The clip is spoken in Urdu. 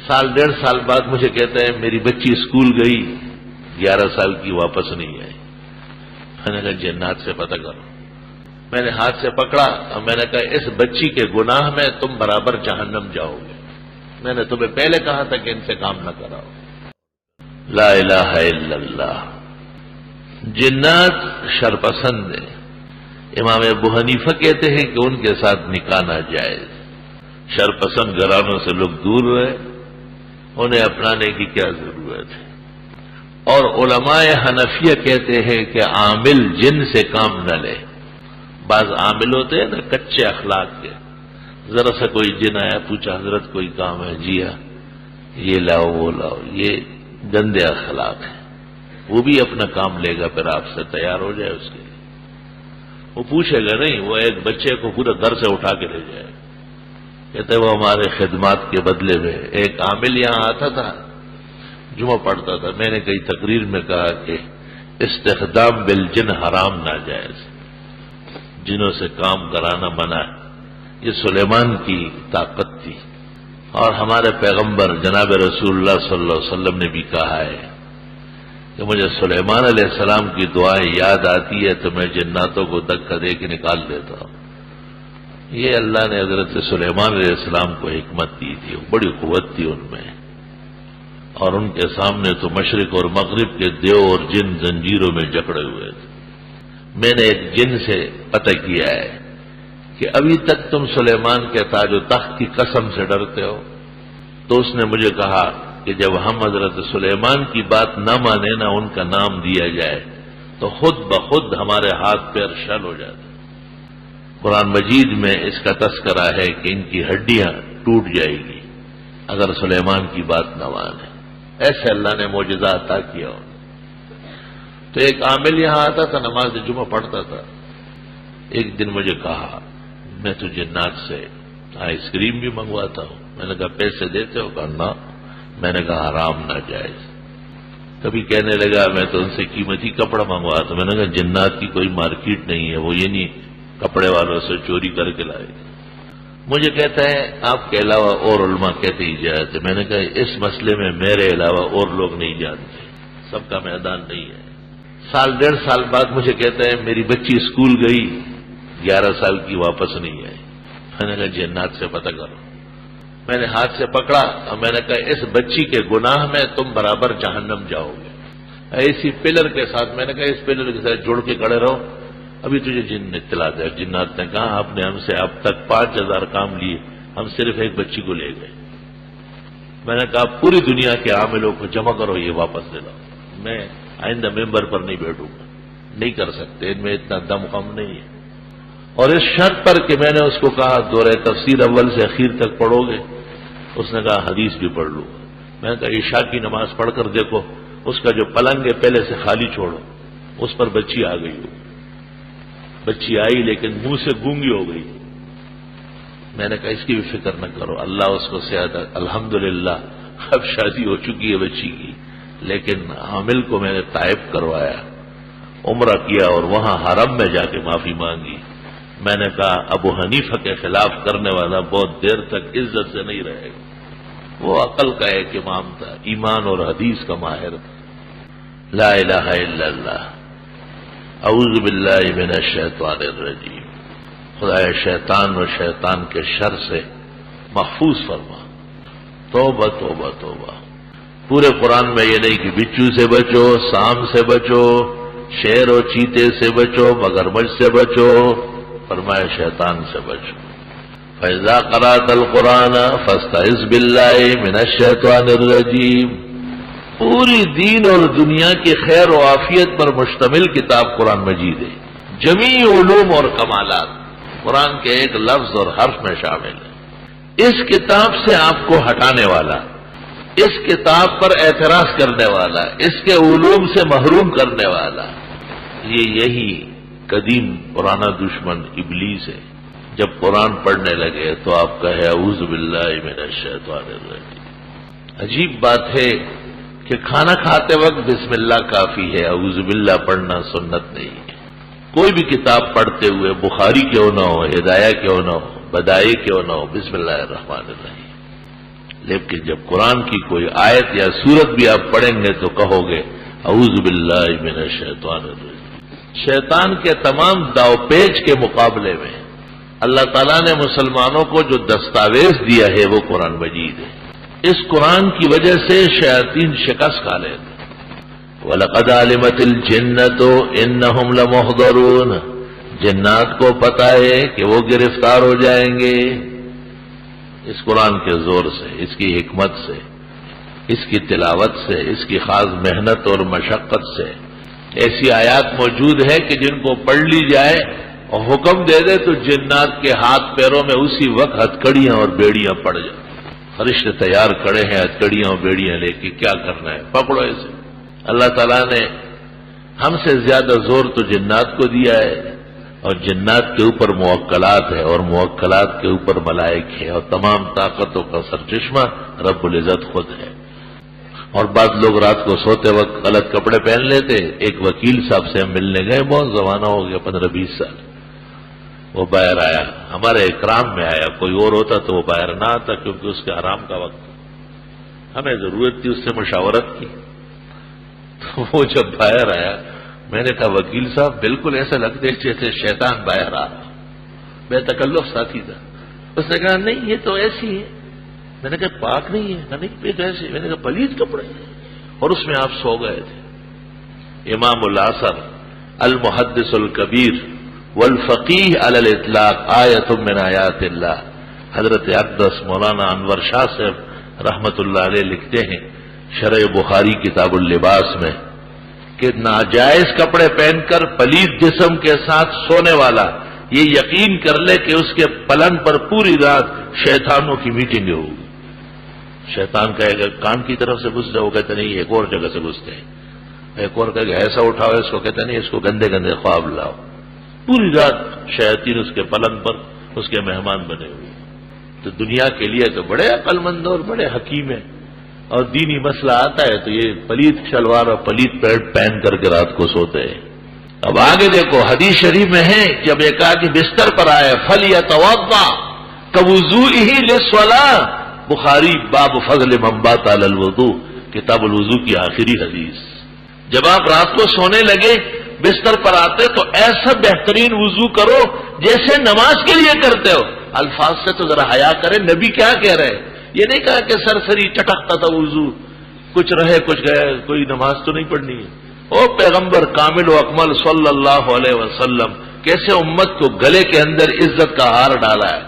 سال ڈیڑھ سال بعد مجھے کہتا ہے میری بچی اسکول گئی 11 سال کی واپس نہیں آئی. میں نے کہا جنات سے پتہ کرو. میں نے ہاتھ سے پکڑا اور میں نے کہا اس بچی کے گناہ میں تم برابر جہنم جاؤ گے. میں نے تمہیں پہلے کہا تھا کہ ان سے کام نہ کراؤ. لا الہ الا اللہ. جنات شرپسند ہیں. امام ابو حنیفہ کہتے ہیں کہ ان کے ساتھ نکاح ناجائز. شرپسند گھرانوں سے لوگ دور رہے، انہیں اپنانے کی کیا ضرورت ہے. اور علماء حنفیہ کہتے ہیں کہ عامل جن سے کام نہ لے. بعض عامل ہوتے ہیں نا کچے اخلاق کے، ذرا سا کوئی جن آیا پوچھا حضرت کوئی کام ہے، جی ہاں یہ لاؤ وہ لاؤ، یہ گندے اخلاق ہیں. وہ بھی اپنا کام لے گا، پھر آپ سے تیار ہو جائے اس کے لیے. وہ پوچھے گا نہیں، وہ ایک بچے کو پورا گھر سے اٹھا کے لے جائے. کہتے وہ ہمارے خدمات کے بدلے میں. ایک عامل یہاں آتا تھا، جمعہ پڑھتا تھا. میں نے کئی تقریر میں کہا کہ استخدام بالجن حرام ناجائز، جنوں سے کام کرانا منع ہے. یہ سلیمان کی طاقت تھی، اور ہمارے پیغمبر جناب رسول اللہ صلی اللہ علیہ وسلم نے بھی کہا ہے کہ مجھے سلیمان علیہ السلام کی دعائیں یاد آتی ہے تو میں جناتوں کو دھکا دے کے نکال دیتا ہوں. یہ اللہ نے حضرت سلیمان علیہ السلام کو حکمت دی تھی، بڑی قوت تھی ان میں، اور ان کے سامنے تو مشرق اور مغرب کے دیو اور جن زنجیروں میں جکڑے ہوئے تھے. میں نے ایک جن سے پتہ کیا ہے کہ ابھی تک تم سلیمان کے تاج و تخت کی قسم سے ڈرتے ہو. تو اس نے مجھے کہا کہ جب ہم حضرت سلیمان کی بات نہ مانے نہ ان کا نام دیا جائے تو خود بخود ہمارے ہاتھ پیر شل ہو جاتے. قرآن مجید میں اس کا تذکرہ ہے کہ ان کی ہڈیاں ٹوٹ جائے گی اگر سلیمان کی بات نہ مانے. ایسے اللہ نے معجزہ عطا کیا. تو ایک عامل یہاں آتا تھا، نماز جمعہ پڑھتا تھا. ایک دن مجھے کہا میں تو جنات سے آئس کریم بھی منگواتا ہوں. میں نے کہا پیسے دیتے ہو؟ کہا نہ. میں نے کہا حرام ناجائز. کبھی کہنے لگا میں تو ان سے قیمتی کپڑا منگواتا ہوں. میں نے کہا جنات کی کوئی مارکیٹ نہیں ہے، وہ یہ نہیں کپڑے والوں سے چوری کر کے لائے. مجھے کہتا ہے آپ کے علاوہ اور علماء کہتے ہی جاتے. میں نے کہا اس مسئلے میں میرے علاوہ اور لوگ نہیں جانتے، سب کا میدان نہیں ہے. سال ڈیڑھ سال بعد مجھے کہتا ہے میری بچی اسکول گئی 11 سال کی واپس نہیں آئی. میں نے کہا جنات سے پتہ کرو. میں نے ہاتھ سے پکڑا اور میں نے کہا اس بچی کے گناہ میں تم برابر جہنم جاؤ گے. ایسی پلر کے ساتھ میں نے کہا اس پلر کے ساتھ جوڑ کے کھڑے رہو، ابھی تجھے جن نے اطلاع دیا. جنات نے کہا آپ نے ہم سے اب تک 5000 کام لیے، ہم صرف ایک بچی کو لے گئے. میں نے کہا پوری دنیا کے عاملوں کو جمع کرو، یہ واپس دے دو. میں آئندہ ممبر پر نہیں بیٹھوں گا، نہیں کر سکتے، ان میں اتنا دم خم نہیں ہے. اور اس شرط پر کہ میں نے اس کو کہا دورہ تفسیر اول سے اخیر تک پڑھو گے. اس نے کہا حدیث بھی پڑھ لوں. میں نے کہا عشاء کی نماز پڑھ کر دیکھو، اس کا جو پلنگ ہے پہلے سے خالی چھوڑو، اس پر بچی آ گئی ہو. بچی آئی لیکن منہ سے گونگی ہو گئی. میں نے کہا اس کی بھی فکر نہ کرو، اللہ اس کو صحت. الحمدللہ اب شادی ہو چکی ہے بچی کی، لیکن حامل کو میں نے طائف کروایا، عمرہ کیا اور وہاں حرم میں جا کے معافی مانگی. میں نے کہا ابو حنیفہ کے خلاف کرنے والا بہت دیر تک عزت سے نہیں رہے گا. وہ عقل کا ایک امام تھا، ایمان اور حدیث کا ماہر تھا. لا الہ الا اللہ. اعوذ باللہ من الشیطان الرجیم. خدا شیطان و شیطان کے شر سے محفوظ فرما. توبہ توبہ توبہ. پورے قرآن میں یہ نہیں کہ بچو سے بچو، سام سے بچو، شیر و چیتے سے بچو، مگرمچھ سے بچو، فرمایا شیطان سے بچو. فَإِذَا قَرَأْتَ الْقُرْآنَ فَاسْتَعِذْ بِاللَّهِ مِنَ الشَّيْطَانِ الرَّجِيمِ. پوری دین اور دنیا کی خیر و عافیت پر مشتمل کتاب قرآن مجید ہے. جمیع علوم اور کمالات قرآن کے ایک لفظ اور حرف میں شامل ہے. اس کتاب سے آپ کو ہٹانے والا، اس کتاب پر اعتراض کرنے والا، اس کے علوم سے محروم کرنے والا، یہی قدیم پرانا دشمن ابلیس ہے. جب قرآن پڑھنے لگے تو آپ کہے اعوذ باللہ من الشیطان الرجیم. عجیب بات ہے کہ کھانا کھاتے وقت بسم اللہ کافی ہے، اعوذ باللہ پڑھنا سنت نہیں ہے. کوئی بھی کتاب پڑھتے ہوئے بخاری کیوں نہ ہو، ہدایہ کیوں نہ ہو، بدائع کیوں نہ ہو، بسم اللہ الرحمن الرحیم. لیکن جب قرآن کی کوئی آیت یا سورت بھی آپ پڑھیں گے تو کہو گے اعوذ باللہ من الشیطان الرجیم۔ شیطان کے تمام داو پیچ کے مقابلے میں اللہ تعالیٰ نے مسلمانوں کو جو دستاویز دیا ہے وہ قرآن مجید ہے۔ اس قرآن کی وجہ سے شیاطین شکست کھا لیتے۔ وَلَقَدْ عَلِمَتِ الْجِنَّةُ إِنَّهُمْ لَمُحْضَرُونَ، جنات کو پتہ ہے کہ وہ گرفتار ہو جائیں گے۔ اس قرآن کے زور سے، اس کی حکمت سے، اس کی تلاوت سے، اس کی خاص محنت اور مشقت سے ایسی آیات موجود ہے کہ جن کو پڑھ لی جائے اور حکم دے دے تو جنات کے ہاتھ پیروں میں اسی وقت ہتکڑیاں اور بیڑیاں پڑ جائیں۔ فرشتے تیار کھڑے ہیں ہتکڑیاں اور بیڑیاں لے کے، کیا کرنا ہے، پکڑو اسے۔ اللہ تعالیٰ نے ہم سے زیادہ زور تو جنات کو دیا ہے، اور جنات کے اوپر موکلات ہے، اور موکلات کے اوپر ملائک ہے، اور تمام طاقتوں کا سرچشمہ رب العزت خود ہے۔ اور بعض لوگ رات کو سوتے وقت غلط کپڑے پہن لیتے۔ ایک وکیل صاحب سے ہم ملنے گئے، بہت زمانہ ہو گیا، 15-20 سال۔ وہ باہر آیا، ہمارے اکرام میں آیا، کوئی اور ہوتا تو وہ باہر نہ آتا کیونکہ اس کے آرام کا وقت تھا۔ ہمیں ضرورت تھی، اس سے مشاورت کی، تو وہ جب باہر آیا میں نے کہا وکیل صاحب بالکل ایسا لگتے جیسے شیطان باہر آ رہا۔ بے تکلف ساتھی تھا۔ اس نے کہا نہیں یہ تو ایسی ہے۔ میں نے کہا پاک نہیں ہے؟ نہیں پیٹ ایسے۔ میں نے کہا پلید کپڑے، اور اس میں آپ سو گئے تھے۔ امام الاثر المحدث الکبیر والفقیہ علی الاطلاق آیۃ من آیات اللہ، حضرت اقدس مولانا انور شاہ صاحب رحمت اللہ علیہ لکھتے ہیں شرح بخاری کتاب اللباس میں کہ ناجائز کپڑے پہن کر پلید جسم کے ساتھ سونے والا یہ یقین کر لے کہ اس کے پلنگ پر پوری رات شیطانوں کی میٹنگ ہوگی۔ شیطان کہے گا کان کی طرف سے گھس جاؤ، کہتے نہیں ایک اور جگہ سے گھستے ہیں، ایک اور کہے گا ایسا اٹھاؤ اس کو، کہتے نہیں اس کو گندے گندے خواب لاؤ۔ پوری رات شیاطین اس کے پلنگ پر اس کے مہمان بنے ہوئے۔ تو دنیا کے لیے تو بڑے عقل مند اور بڑے حکیم ہیں، اور دینی مسئلہ آتا ہے تو یہ پلید شلوار اور پلید پینٹ پہن کر کے رات کو سوتے ہیں۔ اب آگے دیکھو حدیث شریف میں ہے جب ایک آدمی بستر پر آئے فَلْيَتَوَضَّأْ كَوُضُوئِهِ لِلصَّلَاةِ، بخاری باب فضل من بات علی الوضوء، کتاب الوضوء کی آخری حدیث۔ جب آپ رات کو سونے لگے بستر پر آتے تو ایسا بہترین وضو کرو جیسے نماز کے لیے کرتے ہو۔ الفاظ سے تو ذرا حیا کرے، نبی کیا کہہ رہے ہیں؟ یہ نہیں کہا کہ سرسری چٹکتا تھا وضو، کچھ رہے کچھ گئے، کوئی نماز تو نہیں پڑھنی ہے۔ او پیغمبر کامل و اکمل صلی اللہ علیہ وسلم کیسے امت کو گلے کے اندر عزت کا ہار ڈالا ہے،